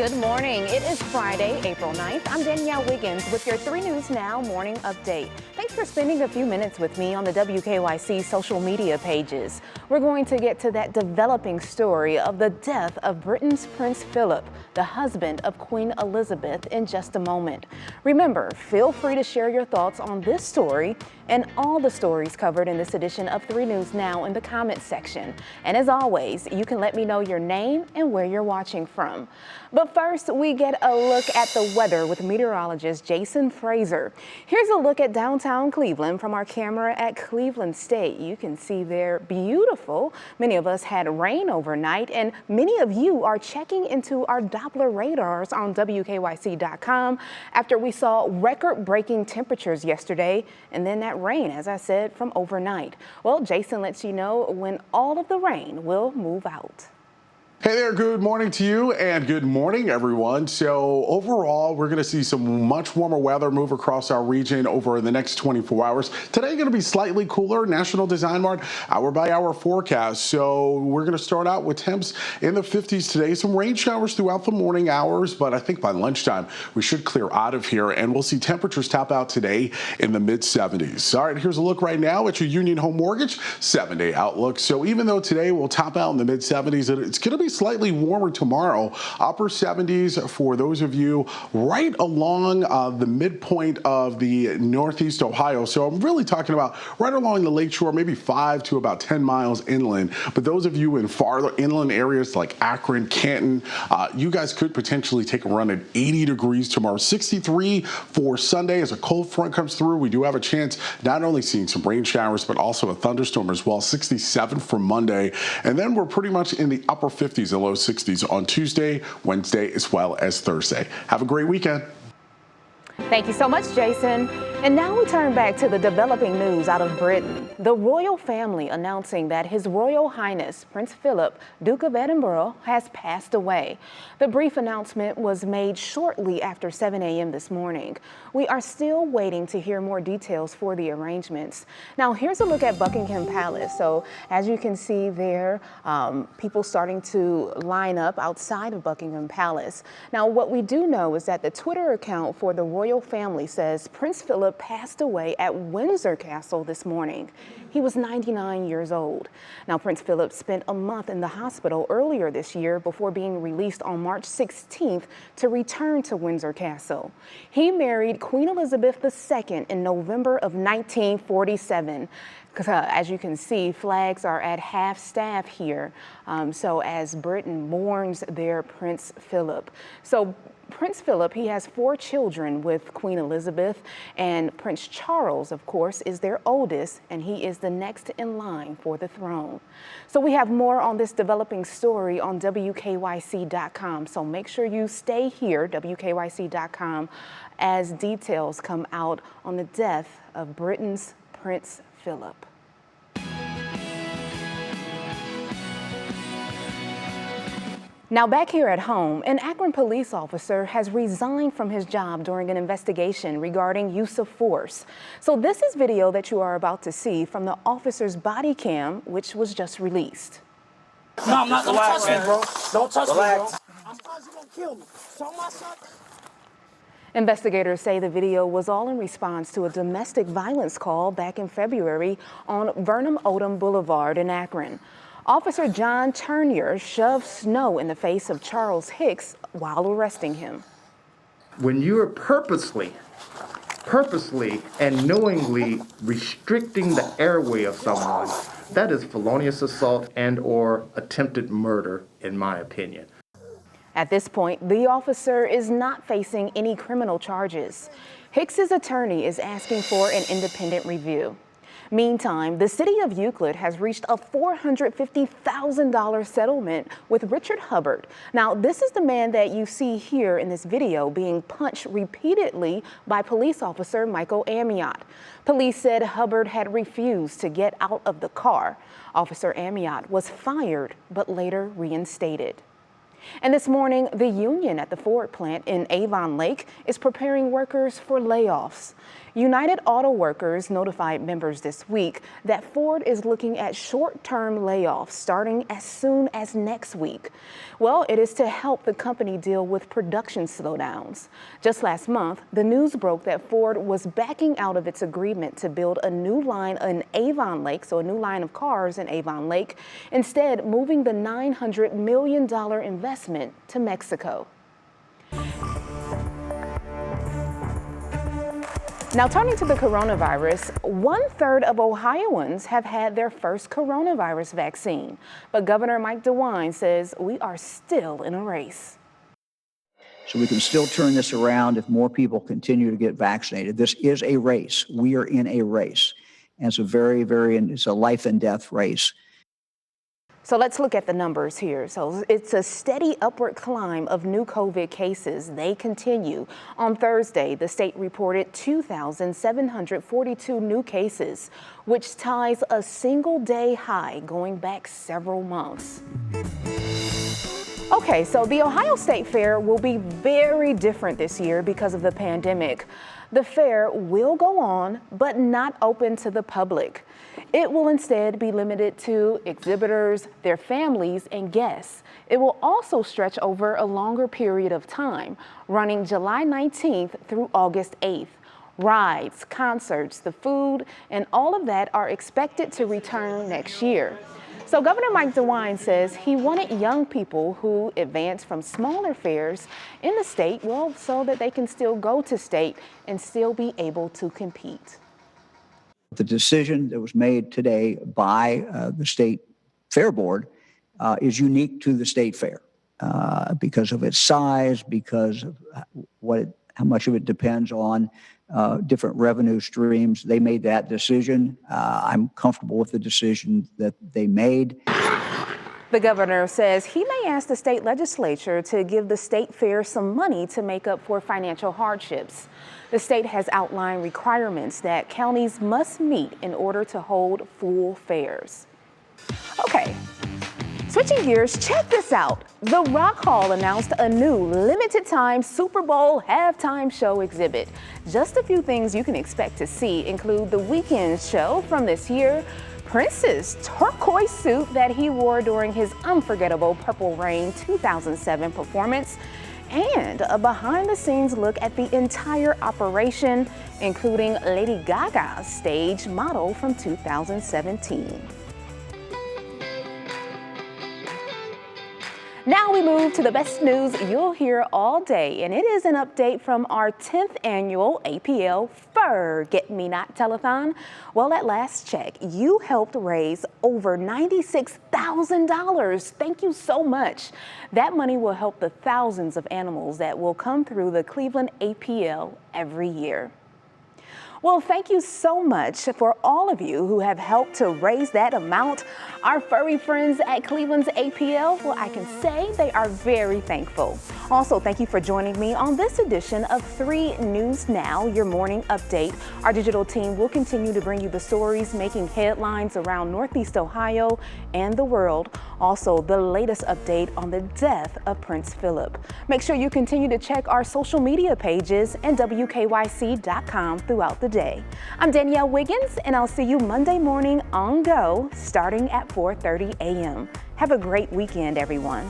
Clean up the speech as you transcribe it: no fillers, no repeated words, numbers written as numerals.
Good morning. It is Friday, April 9th. I'm Danielle Wiggins with your 3 News Now morning update. Thanks for spending a few minutes with me on the WKYC social media pages. We're going to get to that developing story of the death of Britain's Prince Philip, the husband of Queen Elizabeth, in just a moment. Remember, feel free to share your thoughts on this story and all the stories covered in this edition of 3 News Now in the comments section. And as always, you can let me know your name and where you're watching from. But first, we get a look at the weather with meteorologist Jason Frazer. Here's a look at downtown Cleveland from our camera at Cleveland State. You can see they're beautiful. Many of us had rain overnight, and many of you are checking into our Doppler radars on WKYC.com after we saw record-breaking temperatures yesterday, and then that rain, as I said, from overnight. Well, Jason lets you know when all of the rain will move out. Hey there, good morning to you and good morning everyone. So overall, we're going to see some much warmer weather move across our region over the next 24 hours. Today going to be slightly cooler, National Design Mart hour by hour forecast. So we're going to start out with temps in the 50s today. Some rain showers throughout the morning hours, but I think by lunchtime we should clear out of here and we'll see temperatures top out today in the mid 70s. All right, here's a look right now at your Union Home Mortgage 7-day outlook. So even though today we'll top out in the mid 70s, it's going to be slightly warmer tomorrow, upper 70s for those of you right along the midpoint of the Northeast Ohio. So I'm really talking about right along the lakeshore, maybe 5 to about 10 miles inland. But those of you in farther inland areas like Akron, Canton, you guys could potentially take a run at 80 degrees tomorrow. 63 for Sunday as a cold front comes through. We do have a chance not only seeing some rain showers, but also a thunderstorm as well. 67 for Monday. And then we're pretty much in the upper 50s and low 60s on Tuesday, Wednesday, as well as Thursday. Have a great weekend. Thank you so much, Jason. And now we turn back to the developing news out of Britain. The royal family announcing that His Royal Highness Prince Philip, Duke of Edinburgh, has passed away. The brief announcement was made shortly after 7 a.m. this morning. We are still waiting to hear more details for the arrangements. Now, here's a look at Buckingham Palace. So as you can see there, people starting to line up outside of Buckingham Palace. Now, what we do know is that the Twitter account for the royal family says Prince Philip passed away at Windsor Castle this morning. He was 99 years old. Now, Prince Philip spent a month in the hospital earlier this year before being released on March 16th to return to Windsor Castle. He married Queen Elizabeth II in November of 1947. As you can see, flags are at half staff here. So as Britain mourns their Prince Philip. So Prince Philip, he has 4 children with Queen Elizabeth, and Prince Charles, of course, is their oldest, and he is the next in line for the throne. So we have more on this developing story on WKYC.com. So make sure you stay here, WKYC.com, as details come out on the death of Britain's Prince Philip. Now back here at home, an Akron police officer has resigned from his job during an investigation regarding use of force. So this is video that you are about to see from the officer's body cam, which was just released. No, I'm not. Don't touch me, bro. Don't touch me, bro. I'm causing you gonna kill me. So my son. Investigators say the video was all in response to a domestic violence call back in February on Vernon Odom Boulevard in Akron. Officer John Turnier shoved snow in the face of Charles Hicks while arresting him. When you are purposely and knowingly restricting the airway of someone, that is felonious assault and or attempted murder, in my opinion. At this point, the officer is not facing any criminal charges. Hicks's attorney is asking for an independent review. Meantime, the city of Euclid has reached a $450,000 settlement with Richard Hubbard. Now, this is the man that you see here in this video being punched repeatedly by police officer Michael Amiot. Police said Hubbard had refused to get out of the car. Officer Amiot was fired, but later reinstated. And this morning, the union at the Ford plant in Avon Lake is preparing workers for layoffs. United Auto Workers notified members this week that Ford is looking at short-term layoffs starting as soon as next week. Well, it is to help the company deal with production slowdowns. Just last month, the news broke that Ford was backing out of its agreement to build a new line in Avon Lake, so a new line of cars in Avon Lake, instead moving the $900 million investment to Mexico. Now, turning to the coronavirus, 1/3 of Ohioans have had their first coronavirus vaccine. But Governor Mike DeWine says we are still in a race. So we can still turn this around if more people continue to get vaccinated. This is a race. We are in a race. And it's it's a life and death race. So let's look at the numbers here. So it's a steady upward climb of new COVID cases. They continue. On Thursday, the state reported 2,742 new cases, which ties a single-day high going back several months. Okay, so the Ohio State Fair will be very different this year because of the pandemic. The fair will go on, but not open to the public. It will instead be limited to exhibitors, their families, and guests. It will also stretch over a longer period of time, running July 19th through August 8th. Rides, concerts, the food, and all of that are expected to return next year. So Governor Mike DeWine says he wanted young people who advance from smaller fairs in the state, well, so that they can still go to state and still be able to compete. The decision that was made today by the State Fair Board is unique to the State Fair because of its size, because of how much of it depends on different revenue streams. They made that decision. I'm comfortable with the decision that they made. The governor says he may ask the state legislature to give the state fair some money to make up for financial hardships. The state has outlined requirements that counties must meet in order to hold full fairs. Okay. Switching gears, check this out. The Rock Hall announced a new limited-time Super Bowl halftime show exhibit. Just a few things you can expect to see include the Weeknd show from this year, Prince's turquoise suit that he wore during his unforgettable Purple Rain 2007 performance, and a behind-the-scenes look at the entire operation, including Lady Gaga's stage model from 2017. Now we move to the best news you'll hear all day, and it is an update from our 10th annual APL Forget Me Not Telethon. Well, at last check, you helped raise over $96,000. Thank you so much. That money will help the thousands of animals that will come through the Cleveland APL every year. Well, thank you so much for all of you who have helped to raise that amount. Our furry friends at Cleveland's APL, well, I can say they are very thankful. Also, thank you for joining me on this edition of 3 News Now, your morning update. Our digital team will continue to bring you the stories making headlines around Northeast Ohio and the world. Also, the latest update on the death of Prince Philip. Make sure you continue to check our social media pages and WKYC.com throughout the day. I'm Danielle Wiggins, and I'll see you Monday morning on Go, starting at 4:30 a.m. Have a great weekend, everyone.